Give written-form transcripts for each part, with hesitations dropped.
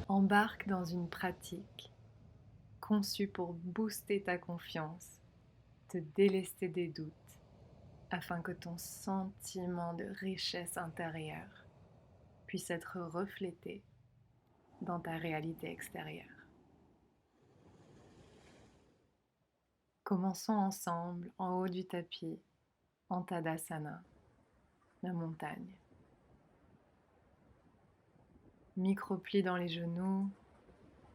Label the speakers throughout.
Speaker 1: Embarque dans une pratique conçue pour booster ta confiance, te délester des doutes, afin que ton sentiment de richesse intérieure puisse être reflété dans ta réalité extérieure. Commençons ensemble en haut du tapis, en Tadasana, la montagne. Micro-plie dans les genoux,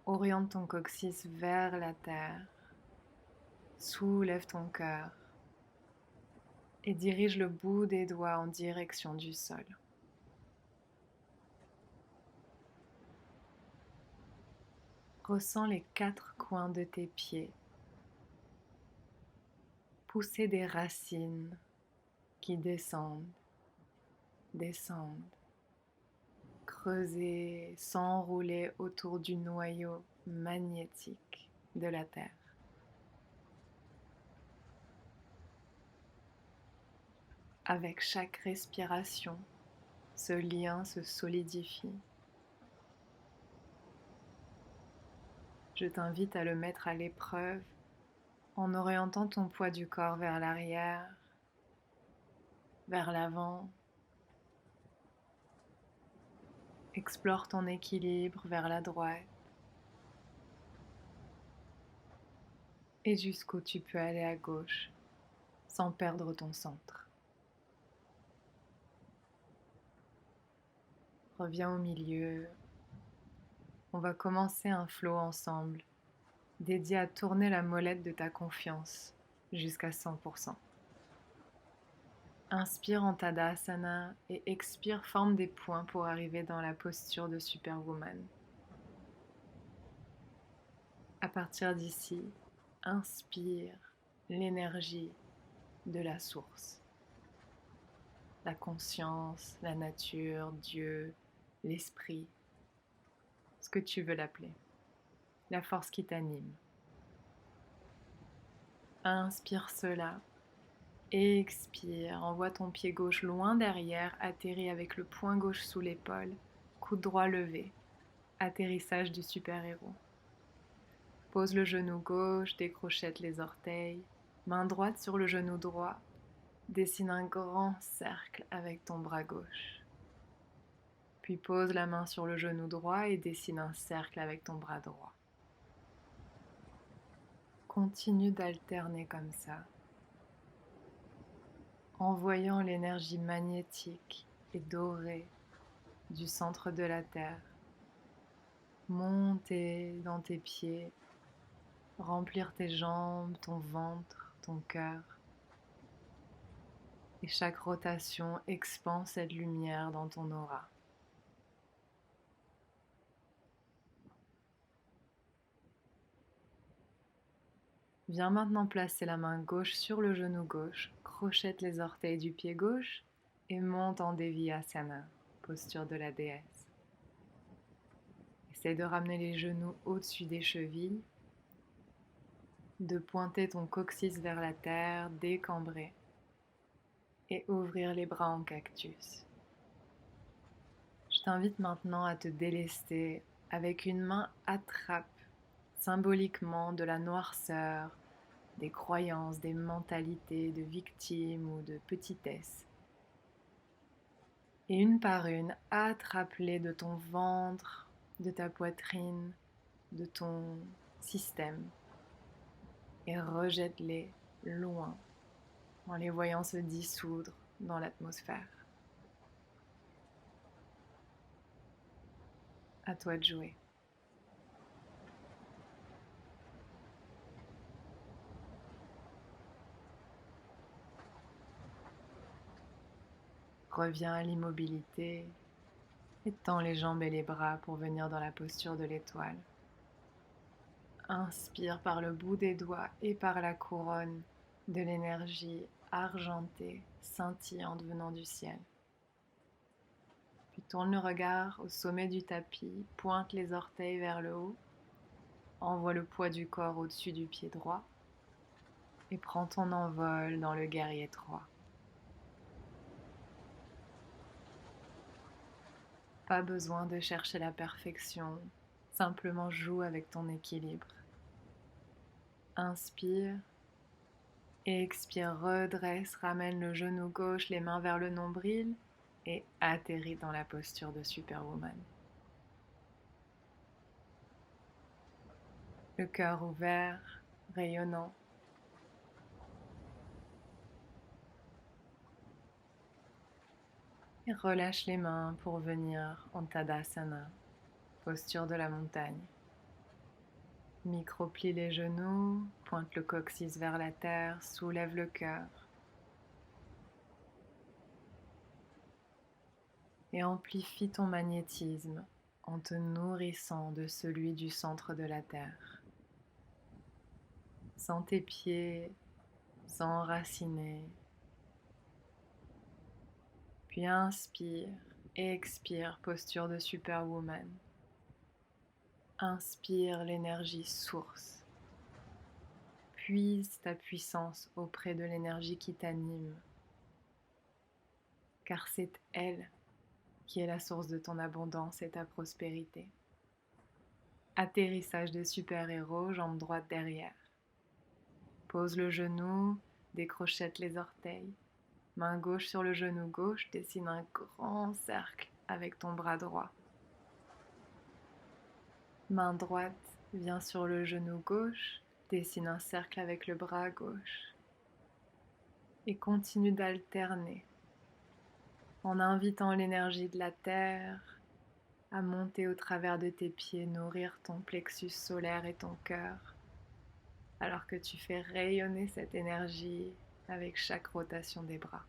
Speaker 1: oriente ton coccyx vers la terre, soulève ton cœur et dirige le bout des doigts en direction du sol. Ressens les 4 coins de tes pieds, pousser des racines qui descendent, creuser, s'enrouler autour du noyau magnétique de la Terre. Avec chaque respiration, ce lien se solidifie. Je t'invite à le mettre à l'épreuve en orientant ton poids du corps vers l'arrière, vers l'avant. Explore ton équilibre vers la droite et jusqu'où tu peux aller à gauche sans perdre ton centre. Reviens au milieu. On va commencer un flow ensemble, dédié à tourner la molette de ta confiance jusqu'à 100%. Inspire en Tadasana et expire, forme des points pour arriver dans la posture de Superwoman. À partir d'ici, inspire l'énergie de la source, la conscience, la nature, Dieu, l'esprit, ce que tu veux l'appeler, la force qui t'anime. Inspire cela, expire, envoie ton pied gauche loin derrière, atterris avec le poing gauche sous l'épaule, coude droit levé, atterrissage du super-héros. Pose le genou gauche, décrochette les orteils, main droite sur le genou droit, dessine un grand cercle avec ton bras gauche. Puis pose la main sur le genou droit et dessine un cercle avec ton bras droit. Continue d'alterner comme ça, envoyant l'énergie magnétique et dorée du centre de la Terre monter dans tes pieds, remplir tes jambes, ton ventre, ton cœur. Et chaque rotation expand cette lumière dans ton aura. Viens maintenant placer la main gauche sur le genou gauche, crochette les orteils du pied gauche et monte en Deviyasana, posture de la déesse. Essaye de ramener les genoux au-dessus des chevilles, de pointer ton coccyx vers la terre, décambrer et ouvrir les bras en cactus. Je t'invite maintenant à te délester avec une main attrape symboliquement de la noirceur, des croyances, des mentalités de victime ou de petitesse. Et une par une, attrape-les de ton ventre, de ta poitrine, de ton système et rejette-les loin en les voyant se dissoudre dans l'atmosphère. À toi de jouer. Reviens à l'immobilité, étends les jambes et les bras pour venir dans la posture de l'étoile. Inspire par le bout des doigts et par la couronne de l'énergie argentée, scintillante venant du ciel. Puis tourne le regard au sommet du tapis, pointe les orteils vers le haut, envoie le poids du corps au-dessus du pied droit et prends ton envol dans le guerrier 3. Pas besoin de chercher la perfection, Simplement joue avec ton équilibre. Inspire et expire, redresse, ramène le genou gauche, les mains vers le nombril et atterris dans la posture de Superwoman. Le cœur ouvert, rayonnant. Et relâche les mains pour venir en Tadasana, posture de la montagne. Micro-plie les genoux, pointe le coccyx vers la terre, soulève le cœur. Et amplifie ton magnétisme en te nourrissant de celui du centre de la terre. Sens tes pieds s'enraciner. Puis inspire et expire, posture de Superwoman. Inspire l'énergie source. Puise ta puissance auprès de l'énergie qui t'anime, car c'est elle qui est la source de ton abondance et ta prospérité. Atterrissage de super-héros, jambe droite derrière. Pose le genou, décrochette les orteils. Main gauche sur le genou gauche, dessine un grand cercle avec ton bras droit. Main droite vient sur le genou gauche, dessine un cercle avec le bras gauche. Et continue d'alterner en invitant l'énergie de la terre à monter au travers de tes pieds, nourrir ton plexus solaire et ton cœur, alors que tu fais rayonner cette énergie avec chaque rotation des bras.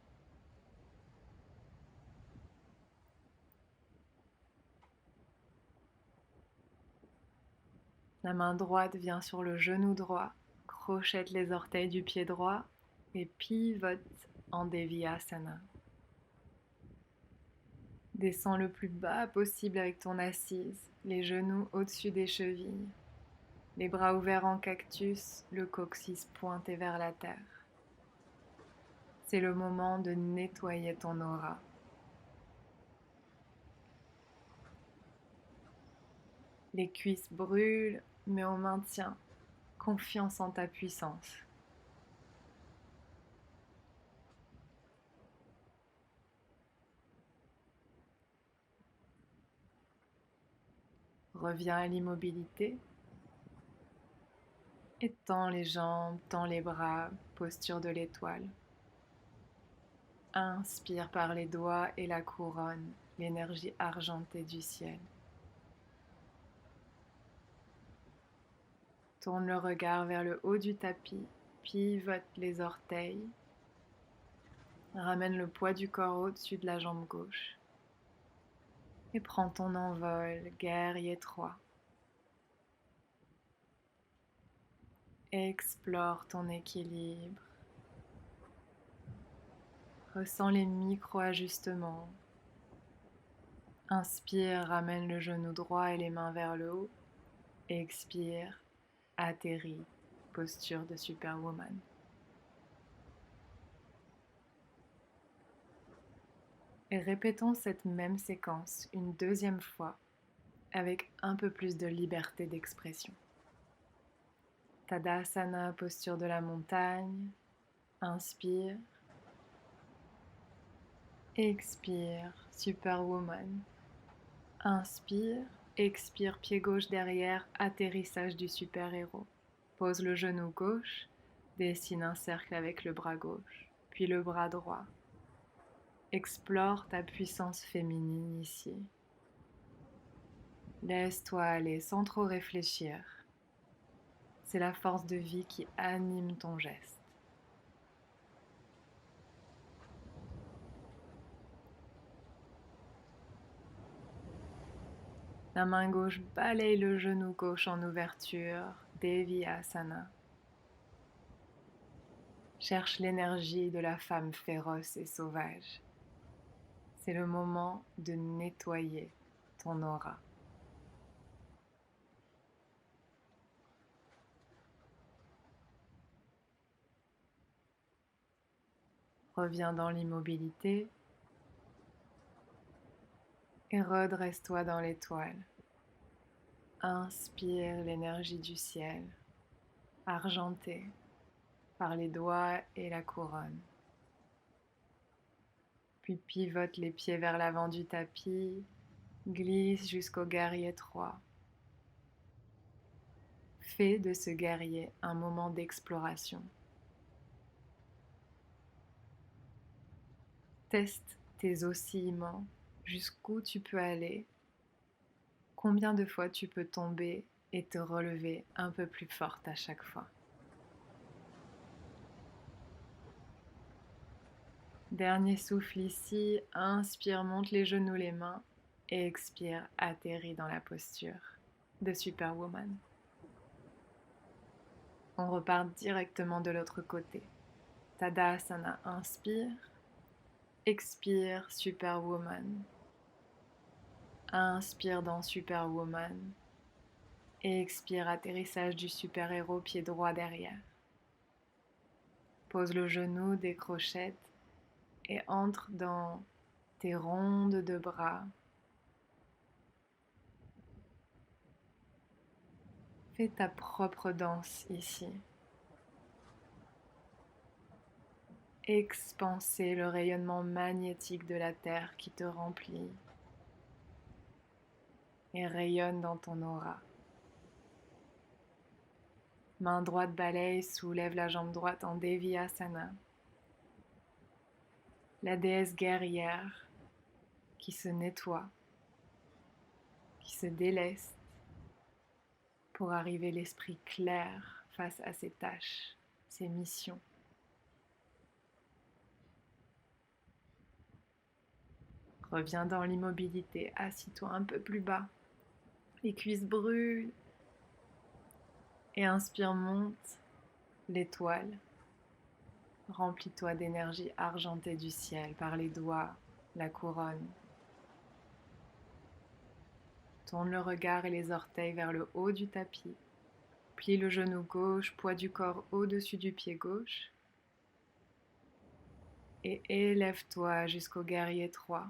Speaker 1: La main droite vient sur le genou droit, crochette les orteils du pied droit et pivote en Deviyasana. Descends le plus bas possible avec ton assise, les genoux au-dessus des chevilles, les bras ouverts en cactus, le coccyx pointé vers la terre. C'est le moment de nettoyer ton aura. Les cuisses brûlent, mais on maintient confiance en ta puissance. Reviens à l'immobilité. Et tends les jambes, tends les bras, posture de l'étoile. Inspire par les doigts et la couronne, l'énergie argentée du ciel. Tourne le regard vers le haut du tapis, pivote les orteils. Ramène le poids du corps au-dessus de la jambe gauche. Et prends ton envol, guerrier 3. Explore ton équilibre. Ressens les micro-ajustements. Inspire, ramène le genou droit et les mains vers le haut. Expire, atterris, posture de Superwoman. Et répétons cette même séquence une deuxième fois avec un peu plus de liberté d'expression. Tadasana, posture de la montagne. Inspire. Expire, Superwoman. Inspire, expire, pied gauche derrière, atterrissage du super-héros. Pose le genou gauche, dessine un cercle avec le bras gauche, puis le bras droit. Explore ta puissance féminine ici. Laisse-toi aller sans trop réfléchir. C'est la force de vie qui anime ton geste. La main gauche balaye le genou gauche en ouverture, Deviyasana. Cherche l'énergie de la femme féroce et sauvage. C'est le moment de nettoyer ton aura. Reviens dans l'immobilité et redresse-toi dans l'étoile. Inspire l'énergie du ciel, argentée par les doigts et la couronne. Puis pivote les pieds vers l'avant du tapis, glisse jusqu'au guerrier 3. Fais de ce guerrier un moment d'exploration. Teste tes oscillements, jusqu'où tu peux aller, combien de fois tu peux tomber et te relever un peu plus forte à chaque fois. Dernier souffle ici, inspire, monte les genoux, les mains, et expire, atterris dans la posture de Superwoman. On repart directement de l'autre côté. Tadasana, inspire, expire, Superwoman. Inspire dans Superwoman. Et expire, atterrissage du super-héros, pied droit derrière. Pose le genou, décrochette et entre dans tes rondes de bras. Fais ta propre danse ici. Expanser le rayonnement magnétique de la Terre qui te remplit et rayonne dans ton aura. Main droite balaye, soulève la jambe droite en Deviyasana. La déesse guerrière qui se nettoie, qui se déleste pour arriver l'esprit clair face à ses tâches, ses missions. Reviens dans l'immobilité, assis-toi un peu plus bas. Les cuisses brûlent. Et inspire, monte l'étoile. Remplis-toi d'énergie argentée du ciel par les doigts, la couronne. Tourne le regard et les orteils vers le haut du tapis. Plie le genou gauche, poids du corps au-dessus du pied gauche. Et élève-toi jusqu'au guerrier 3.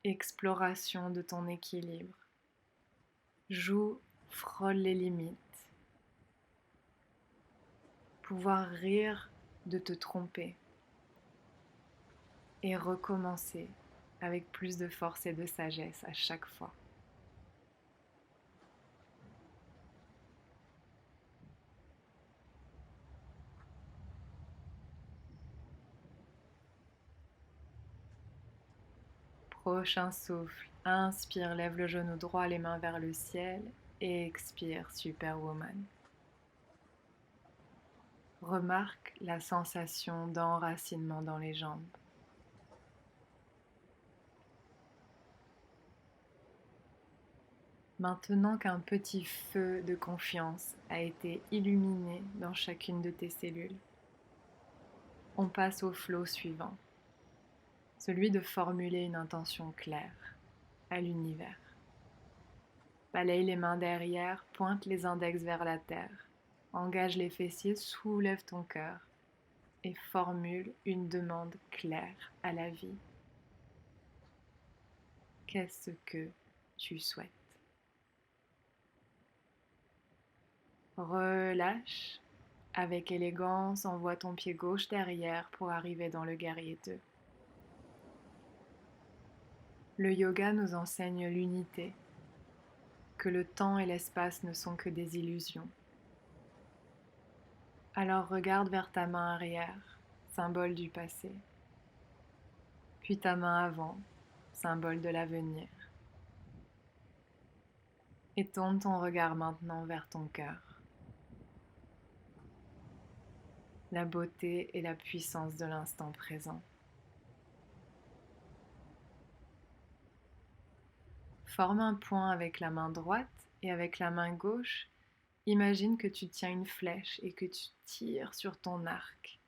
Speaker 1: Exploration de ton équilibre. Joue, frôle les limites. Pouvoir rire de te tromper. Et recommencer avec plus de force et de sagesse à chaque fois. Prochain souffle, inspire, lève le genou droit, les mains vers le ciel et expire, Superwoman. Remarque la sensation d'enracinement dans les jambes. Maintenant qu'un petit feu de confiance a été illuminé dans chacune de tes cellules, on passe au flot suivant, celui de formuler une intention claire à l'univers. Balaye les mains derrière, pointe les index vers la terre, engage les fessiers, soulève ton cœur et formule une demande claire à la vie. Qu'est-ce que tu souhaites? Relâche. Avec élégance, envoie ton pied gauche derrière pour arriver dans le guerrier 2. Le yoga nous enseigne l'unité, que le temps et l'espace ne sont que des illusions. Alors regarde vers ta main arrière, symbole du passé, puis ta main avant, symbole de l'avenir. Et tourne ton regard maintenant vers ton cœur. La beauté et la puissance de l'instant présent. Forme un point avec la main droite et avec la main gauche, imagine que tu tiens une flèche et que tu tires sur ton arc.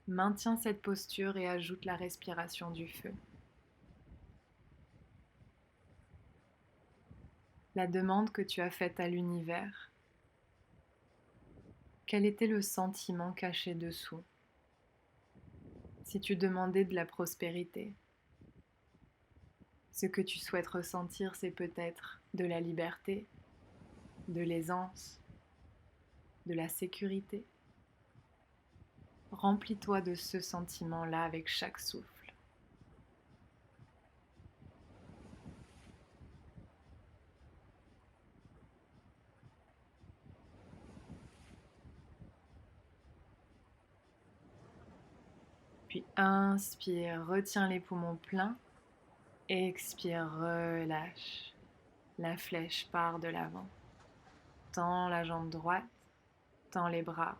Speaker 1: Maintiens cette posture et ajoute la respiration du feu. La demande que tu as faite à l'univers. Quel était le sentiment caché dessous? Si tu demandais de la prospérité, Ce que tu souhaites ressentir, c'est peut-être de la liberté, de l'aisance, de la sécurité. Remplis-toi de ce sentiment-là avec chaque souffle. Puis inspire, retiens les poumons pleins. Expire, relâche. La flèche part de l'avant. Tends la jambe droite, tends les bras.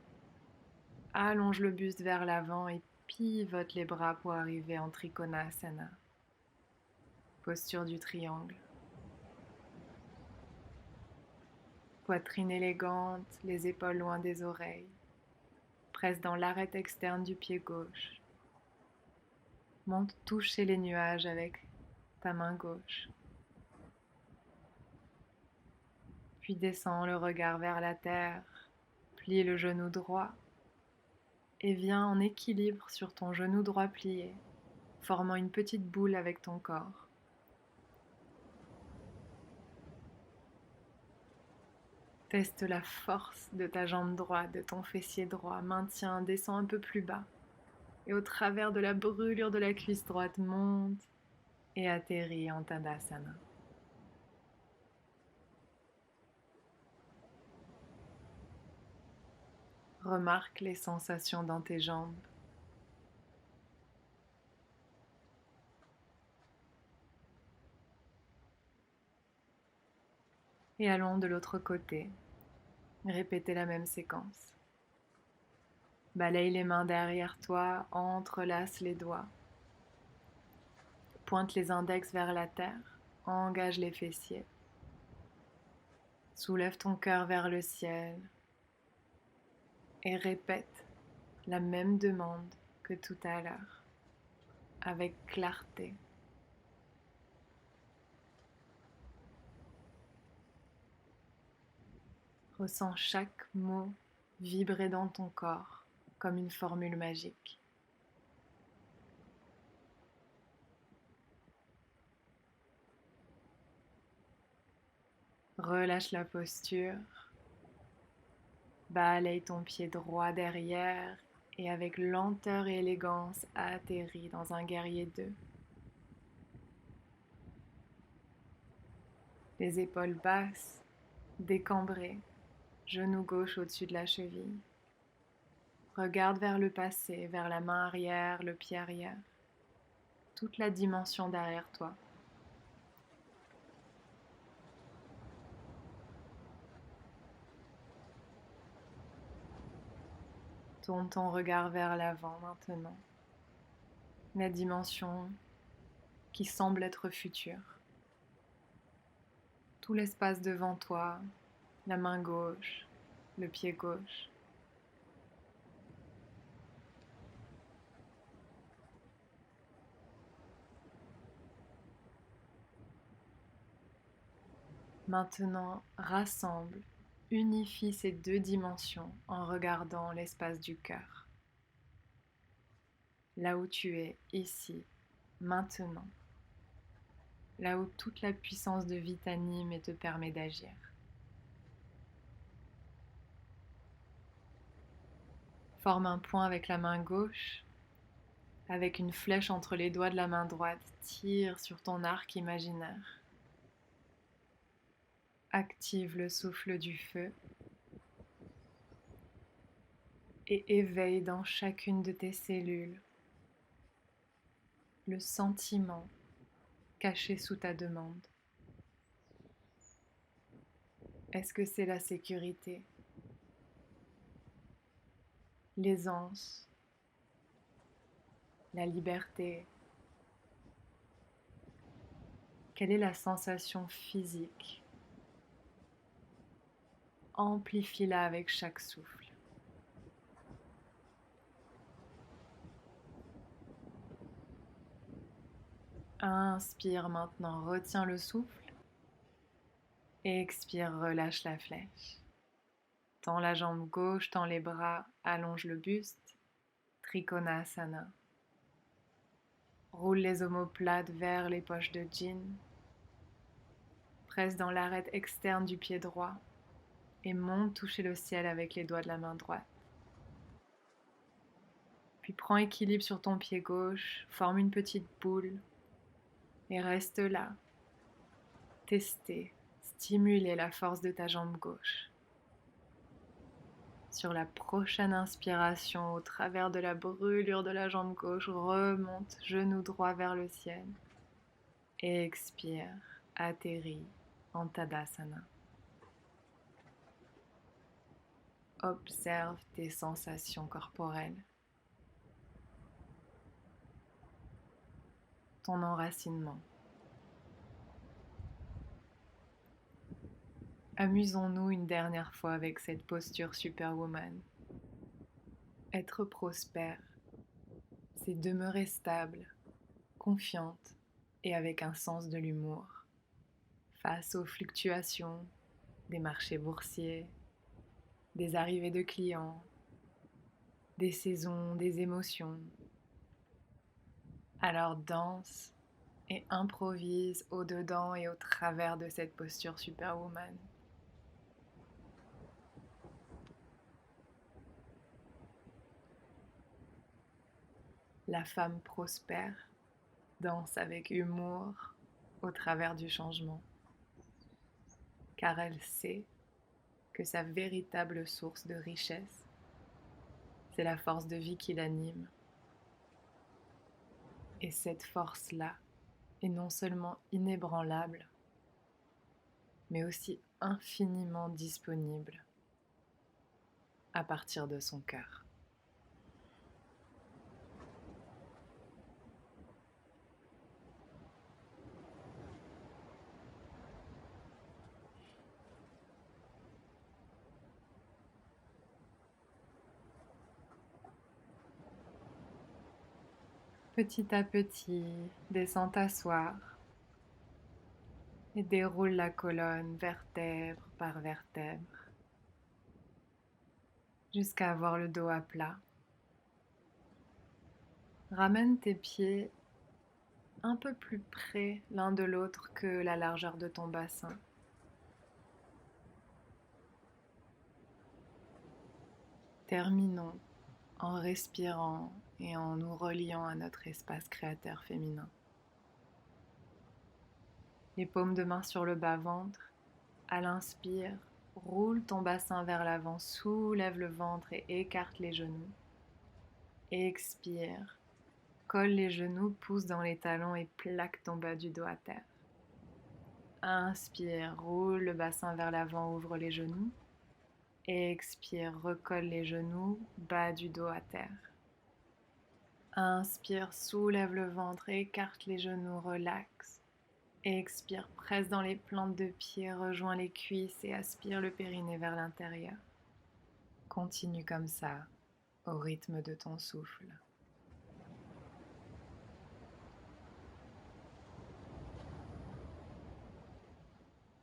Speaker 1: Allonge le buste vers l'avant et pivote les bras pour arriver en Trikonasana. Posture du triangle. Poitrine élégante, les épaules loin des oreilles. Presse dans l'arête externe du pied gauche. Monte toucher les nuages avec ta main gauche. Puis descends le regard vers la terre. Plie le genou droit et viens en équilibre sur ton genou droit plié, formant une petite boule avec ton corps. Teste la force de ta jambe droite, de ton fessier droit. Maintiens, descends un peu plus bas. Et au travers de la brûlure de la cuisse droite, monte et atterris en Tadasana. Remarque les sensations dans tes jambes. Et allons de l'autre côté. Répétez la même séquence. Balaye les mains derrière toi, entrelace les doigts. Pointe les index vers la terre, engage les fessiers. Soulève ton cœur vers le ciel et répète la même demande que tout à l'heure, avec clarté. Ressens chaque mot vibrer dans ton corps comme une formule magique. Relâche la posture, balaye ton pied droit derrière et avec lenteur et élégance atterris dans un guerrier 2. Les épaules basses, décambrées, genou gauche au-dessus de la cheville. Regarde vers le passé, vers la main arrière, le pied arrière, toute la dimension derrière toi. Tourne ton regard vers l'avant maintenant. La dimension qui semble être future. Tout l'espace devant toi, la main gauche, le pied gauche. Maintenant, rassemble, unifie ces deux dimensions en regardant l'espace du cœur. Là où tu es, ici, maintenant. Là où toute la puissance de vie t'anime et te permet d'agir. Forme un point avec la main gauche, avec une flèche entre les doigts de la main droite. Tire sur ton arc imaginaire. Active le souffle du feu et éveille dans chacune de tes cellules le sentiment caché sous ta demande. Est-ce que c'est la sécurité, l'aisance, la liberté? Quelle est la sensation physique? Amplifie-la avec chaque souffle. Inspire maintenant, retiens le souffle. Expire, relâche la flèche. Tends la jambe gauche, tends les bras, allonge le buste. Trikonasana. Roule les omoplates vers les poches de jean. Presse dans l'arête externe du pied droit et monte toucher le ciel avec les doigts de la main droite. Puis prends équilibre sur ton pied gauche, forme une petite boule et reste là. Tester, stimuler la force de ta jambe gauche. Sur la prochaine inspiration, au travers de la brûlure de la jambe gauche, remonte, genou droit vers le ciel. Expire, atterris en Tadasana. Observe tes sensations corporelles, ton enracinement. Amusons-nous une dernière fois avec cette posture Superwoman. Être prospère, c'est demeurer stable, confiante et avec un sens de l'humour face aux fluctuations des marchés boursiers, des arrivées de clients, des saisons, des émotions. Alors danse et improvise au-dedans et au travers de cette posture Superwoman. La femme prospère danse avec humour au travers du changement, car elle sait que sa véritable source de richesse, c'est la force de vie qui l'anime. Et cette force-là est non seulement inébranlable, mais aussi infiniment disponible à partir de son cœur. Petit à petit, descends t'asseoir et déroule la colonne vertèbre par vertèbre jusqu'à avoir le dos à plat. Ramène tes pieds un peu plus près l'un de l'autre que la largeur de ton bassin. Terminons en respirant et en nous reliant à notre espace créateur féminin. Les paumes de main sur le bas-ventre. À l'inspire, roule ton bassin vers l'avant, soulève le ventre et écarte les genoux. Expire, colle les genoux, pousse dans les talons et plaque ton bas du dos à terre. Inspire, roule le bassin vers l'avant, ouvre les genoux. Expire, recolle les genoux, bas du dos à terre. Inspire, soulève le ventre, écarte les genoux, relaxe. Expire, presse dans les plantes de pied, rejoins les cuisses et aspire le périnée vers l'intérieur. Continue comme ça, au rythme de ton souffle.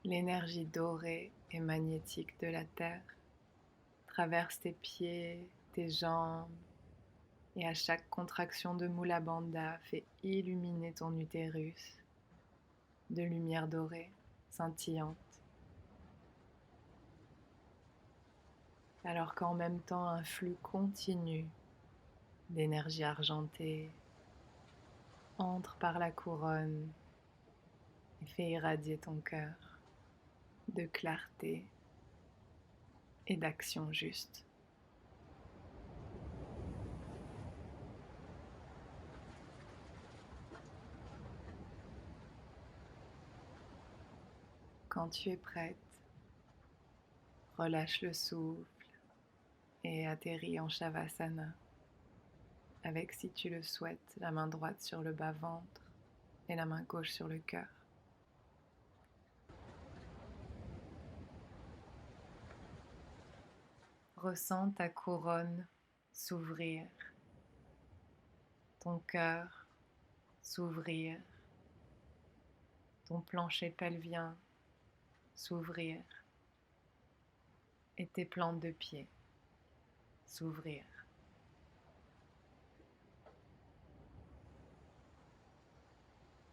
Speaker 1: L'énergie dorée et magnétique de la Terre traverse tes pieds, tes jambes, et à chaque contraction de Mula Bandha fait illuminer ton utérus de lumière dorée, scintillante. Alors qu'en même temps un flux continu d'énergie argentée entre par la couronne et fait irradier ton cœur de clarté et d'action juste. Quand tu es prête, relâche le souffle et atterris en Shavasana avec, si tu le souhaites, la main droite sur le bas-ventre et la main gauche sur le cœur. Ressens ta couronne s'ouvrir, ton cœur s'ouvrir, ton plancher pelvien s'ouvrir et tes plantes de pied s'ouvrir.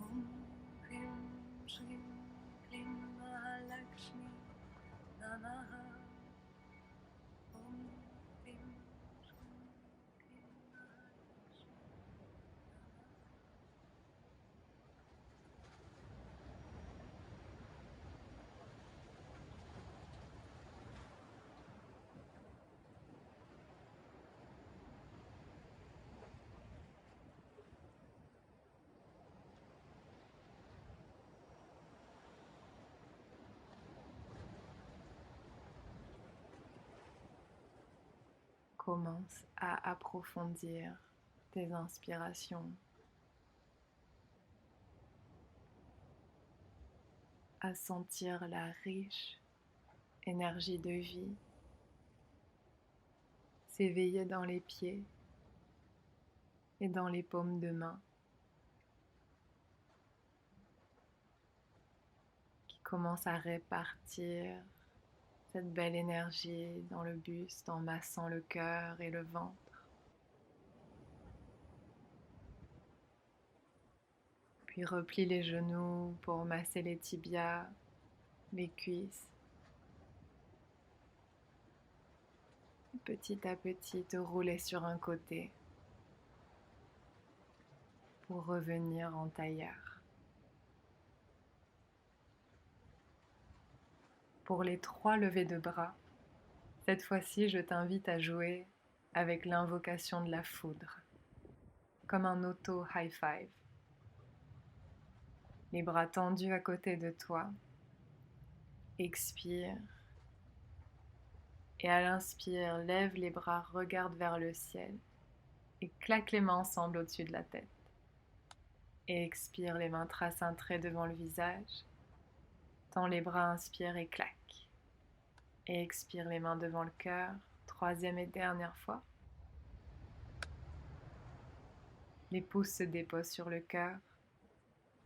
Speaker 1: Om Hrim Shrim Klim Mahalakshmi Namaha. Om Hrim Shrim Klim Mahalakshmi Namaha. Commence à approfondir tes inspirations, à sentir la riche énergie de vie s'éveiller dans les pieds et dans les paumes de main, qui commence à répartir cette belle énergie dans le buste en massant le cœur et le ventre. Puis replie les genoux pour masser les tibias, les cuisses. Petit à petit, te rouler sur un côté pour revenir en tailleur. Pour les 3 levées de bras, cette fois-ci, je t'invite à jouer avec l'invocation de la foudre, comme un auto-high five. Les bras tendus à côté de toi. Expire. Et à l'inspire, lève les bras, regarde vers le ciel et claque les mains ensemble au-dessus de la tête. Et expire, les mains tracent un trait devant le visage. Tends les bras, inspire et claque. Et expire, les mains devant le cœur. 3e et dernière fois. Les pouces se déposent sur le cœur.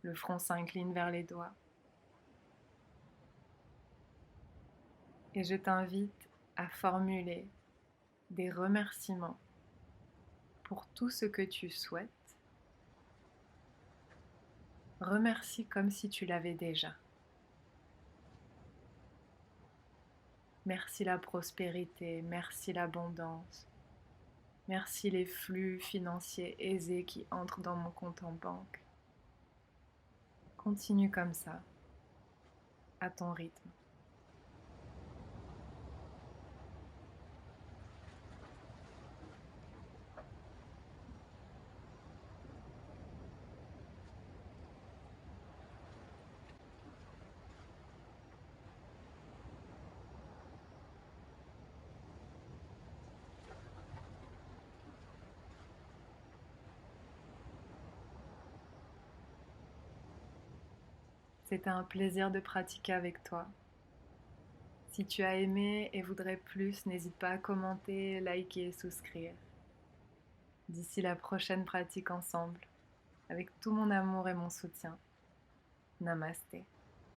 Speaker 1: Le front s'incline vers les doigts. Et je t'invite à formuler des remerciements pour tout ce que tu souhaites. Remercie comme si tu l'avais déjà. Merci la prospérité, merci l'abondance, merci les flux financiers aisés qui entrent dans mon compte en banque. Continue comme ça, à ton rythme. C'était un plaisir de pratiquer avec toi. Si tu as aimé et voudrais plus, n'hésite pas à commenter, liker et souscrire. D'ici la prochaine pratique ensemble, avec tout mon amour et mon soutien. Namasté.